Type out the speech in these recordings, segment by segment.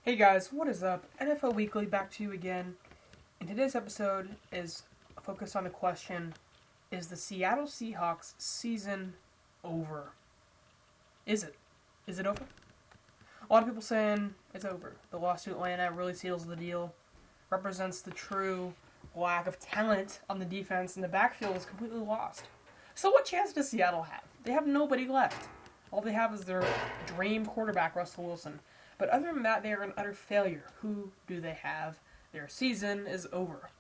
Hey guys, what is up? NFL Weekly back to you again. And today's episode is focused on the question, is the Seattle Seahawks season over? Is it? Is it over? A lot of people saying it's over. The loss to Atlanta really seals the deal, represents the true lack of talent on the defense, and the backfield is completely lost. So what chance does Seattle have? They have nobody left. All they have is their dream quarterback, Russell Wilson. But other than that, they are an utter failure. Who do they have? Their season is over.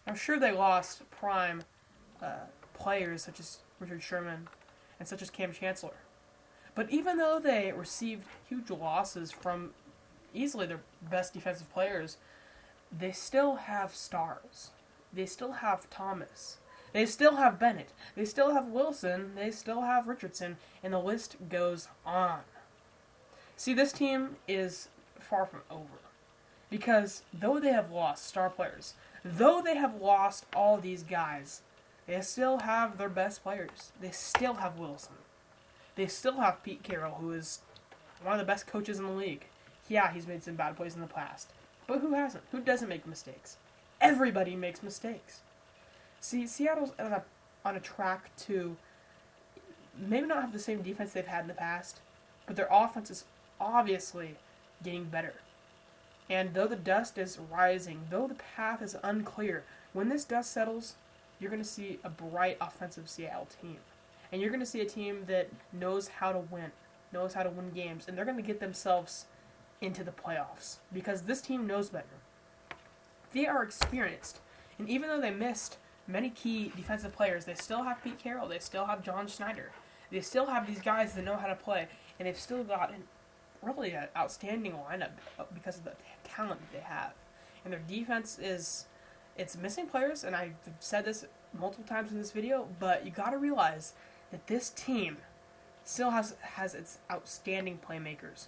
I'm sure they lost prime players such as Richard Sherman and such as Cam Chancellor. But even though they received huge losses from easily their best defensive players, they still have stars. They still have Thomas. They still have Bennett. They still have Wilson. They still have Richardson. And the list goes on. See, this team is far from over. Because though they have lost star players, though they have lost all these guys, they still have their best players. They still have Wilson. They still have Pete Carroll, who is one of the best coaches in the league. Yeah, he's made some bad plays in the past. But who hasn't? Who doesn't make mistakes? Everybody makes mistakes. See, Seattle's on a track to maybe not have the same defense they've had in the past, but their offense is obviously getting better. And though the dust is rising, though the path is unclear, when this dust settles, you're going to see a bright offensive Seattle team. And you're going to see a team that knows how to win games, and they're going to get themselves into the playoffs because this team knows better. They are experienced, and even though they missed many key defensive players, they still have Pete Carroll, they still have Schneider, they still have these guys that know how to play, and they've still got really an outstanding lineup because of the talent that they have. And their defense it's missing players, and I've said this multiple times in this video, but you got to realize that this team still has its outstanding playmakers.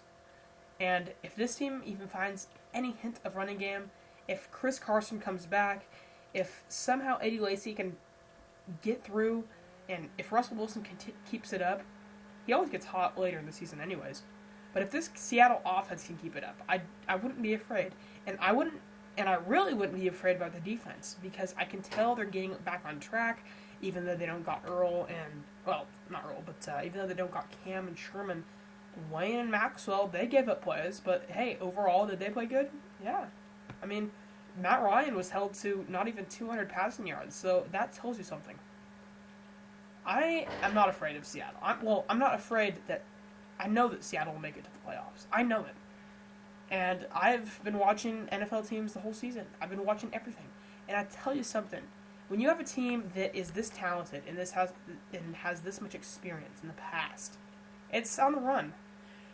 And if this team even finds any hint of running game, if Chris Carson comes back, if somehow Eddie Lacy can get through, and if Russell Wilson keeps it up, he always gets hot later in the season anyways. But if this Seattle offense can keep it up, I wouldn't be afraid. And I really wouldn't be afraid about the defense because I can tell they're getting back on track, even though they don't got Earl and, well, not Earl, but even though they don't got Cam and Sherman. Wayne and Maxwell, they gave up plays, but hey, overall, did they play good? Yeah. I mean, Matt Ryan was held to not even 200 passing yards, so that tells you something. I am not afraid of Seattle. I'm not afraid that I know that Seattle will make it to the playoffs. I know it. And I've been watching NFL teams the whole season. I've been watching everything. And I tell you something. When you have a team that is this talented and has this much experience in the past, it's on the run.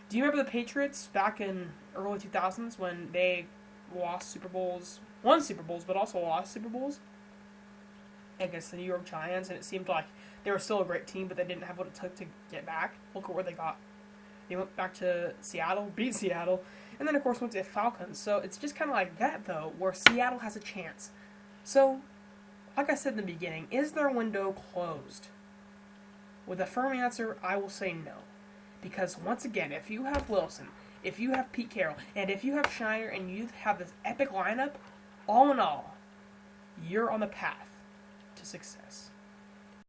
Do you remember the Patriots back in early 2000s when they lost Super Bowls, won Super Bowls, but also lost Super Bowls against the New York Giants, and it seemed like they were still a great team, but they didn't have what it took to get back? Look at where they got. They went back to Seattle, beat Seattle, and then, of course, went to the Falcons. So it's just kind of like that, though, where Seattle has a chance. So, like I said in the beginning, is their window closed? With a firm answer, I will say no. Because, once again, if you have Wilson, if you have Pete Carroll, and if you have Schneider, and you have this epic lineup, all in all, you're on the path to success.